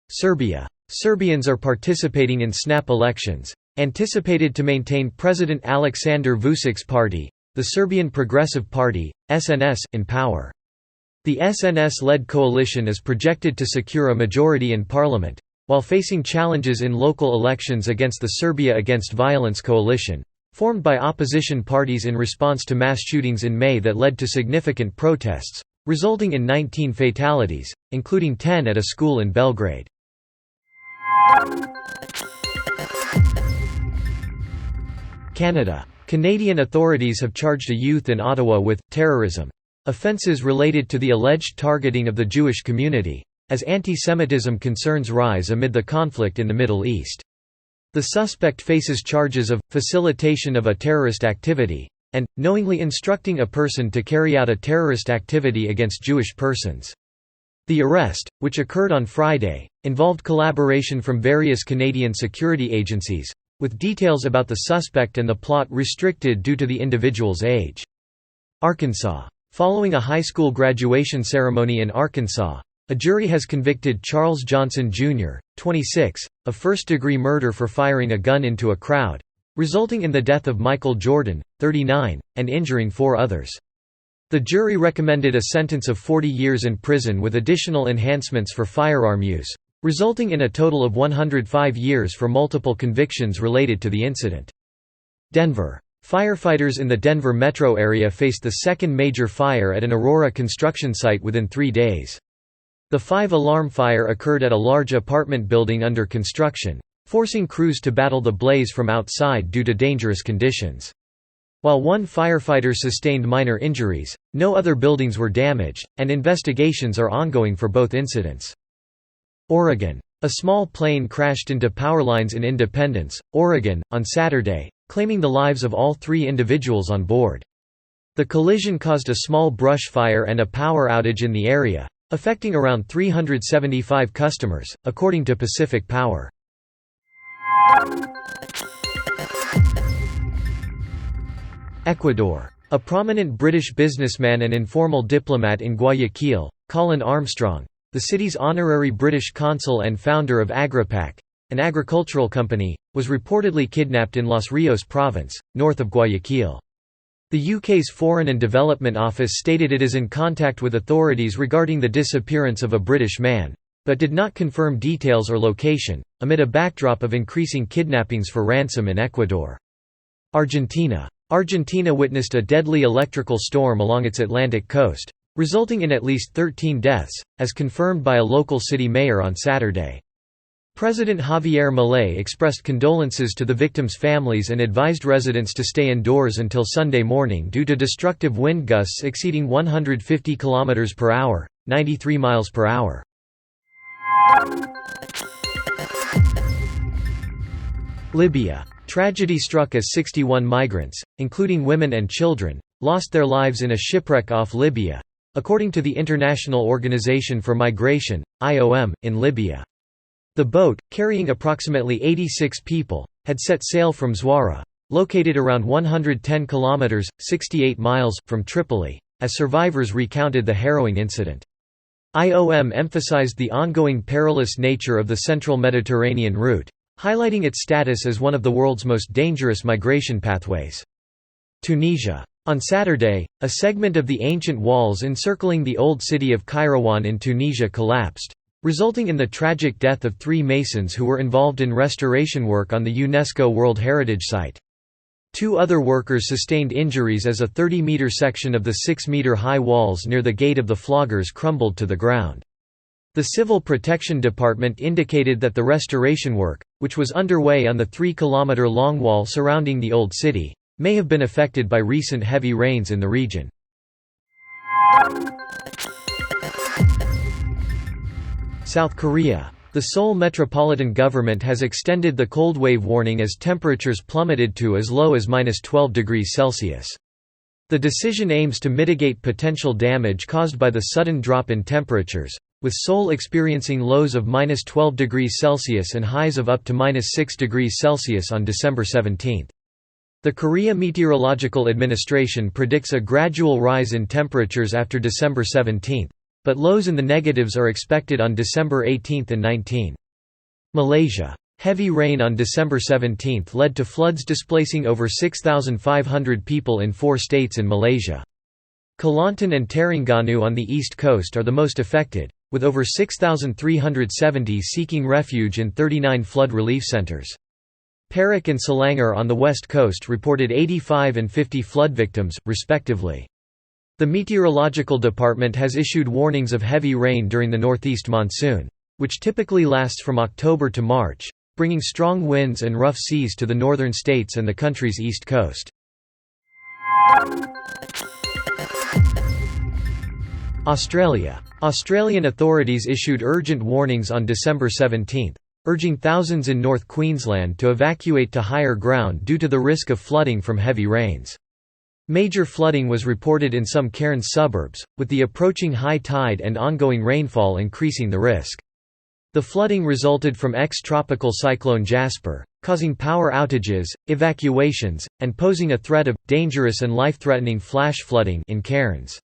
Serbia. Serbians are participating in snap elections, anticipated to maintain President Aleksandar Vucic's party, the Serbian Progressive Party, SNS, in power. The SNS-led coalition is projected to secure a majority in parliament, while facing challenges in local elections against the Serbia Against Violence coalition, formed by opposition parties in response to mass shootings in May that led to significant protests, resulting in 19 fatalities, including 10 at a school in Belgrade. Canada. Canadian authorities have charged a youth in Ottawa with terrorism offences related to the alleged targeting of the Jewish community, as antisemitism concerns rise amid the conflict in the Middle East. The suspect faces charges of facilitation of a terrorist activity and knowingly instructing a person to carry out a terrorist activity against Jewish persons. The arrest, which occurred on Friday, involved collaboration from various Canadian security agencies, with details about the suspect and the plot restricted due to the individual's age. Arkansas. Following a high school graduation ceremony in Arkansas, a jury has convicted Charles Johnson, Jr., 26, of first-degree murder for firing a gun into a crowd, resulting in the death of Michael Jordan, 39, and injuring 4 others. The jury recommended a sentence of 40 years in prison with additional enhancements for firearm use, resulting in a total of 105 years for multiple convictions related to the incident. Denver. Firefighters in the Denver metro area faced the second major fire at an Aurora construction site within 3 days. The 5-alarm fire occurred at a large apartment building under construction, forcing crews to battle the blaze from outside due to dangerous conditions. While one firefighter sustained minor injuries, no other buildings were damaged, and investigations are ongoing for both incidents. Oregon. A small plane crashed into power lines in Independence, Oregon, on Saturday, claiming the lives of all 3 individuals on board. The collision caused a small brush fire and a power outage in the area, affecting around 375 customers, according to Pacific Power. Ecuador. A prominent British businessman and informal diplomat in Guayaquil, Colin Armstrong, the city's honorary British consul and founder of Agripac, an agricultural company, was reportedly kidnapped in Los Rios province, north of Guayaquil. The UK's Foreign and Development Office stated it is in contact with authorities regarding the disappearance of a British man, but did not confirm details or location, amid a backdrop of increasing kidnappings for ransom in Ecuador. Argentina. Argentina witnessed a deadly electrical storm along its Atlantic coast, resulting in at least 13 deaths, as confirmed by a local city mayor on Saturday. President Javier Milei expressed condolences to the victims' families and advised residents to stay indoors until Sunday morning due to destructive wind gusts exceeding 150 km per hour, 93 miles per hour. Libya. Tragedy struck as 61 migrants, including women and children, lost their lives in a shipwreck off Libya, according to the International Organization for Migration, IOM, in Libya. The boat, carrying approximately 86 people, had set sail from Zawara, located around 110 kilometers (68 miles) from Tripoli, as survivors recounted the harrowing incident. IOM emphasized the ongoing perilous nature of the central Mediterranean route, highlighting its status as one of the world's most dangerous migration pathways. Tunisia. On Saturday, a segment of the ancient walls encircling the old city of Kairouan in Tunisia collapsed, resulting in the tragic death of 3 masons who were involved in restoration work on the UNESCO World Heritage Site. 2 other workers sustained injuries as a 30-meter section of the 6-meter-high walls near the Gate of the Floggers crumbled to the ground. The Civil Protection Department indicated that the restoration work, which was underway on the 3-kilometer-long wall surrounding the Old City, may have been affected by recent heavy rains in the region. South Korea. The Seoul metropolitan government has extended the cold wave warning as temperatures plummeted to as low as -12 degrees Celsius. The decision aims to mitigate potential damage caused by the sudden drop in temperatures, with Seoul experiencing lows of -12 degrees Celsius and highs of up to -6 degrees Celsius on December 17. The Korea Meteorological Administration predicts a gradual rise in temperatures after December 17, but lows in the negatives are expected on December 18 and 19. Malaysia. Heavy rain on December 17 led to floods displacing over 6,500 people in 4 states in Malaysia. Kelantan and Terengganu on the east coast are the most affected, with over 6,370 seeking refuge in 39 flood relief centers. Perak and Selangor on the west coast reported 85 and 50 flood victims, respectively. The Meteorological Department has issued warnings of heavy rain during the northeast monsoon, which typically lasts from October to March, bringing strong winds and rough seas to the northern states and the country's east coast. Australia. Australian authorities issued urgent warnings on December 17, urging thousands in North Queensland to evacuate to higher ground due to the risk of flooding from heavy rains. Major flooding was reported in some Cairns suburbs, with the approaching high tide and ongoing rainfall increasing the risk. The flooding resulted from ex-tropical cyclone Jasper, causing power outages, evacuations, and posing a threat of dangerous and life-threatening flash flooding in Cairns.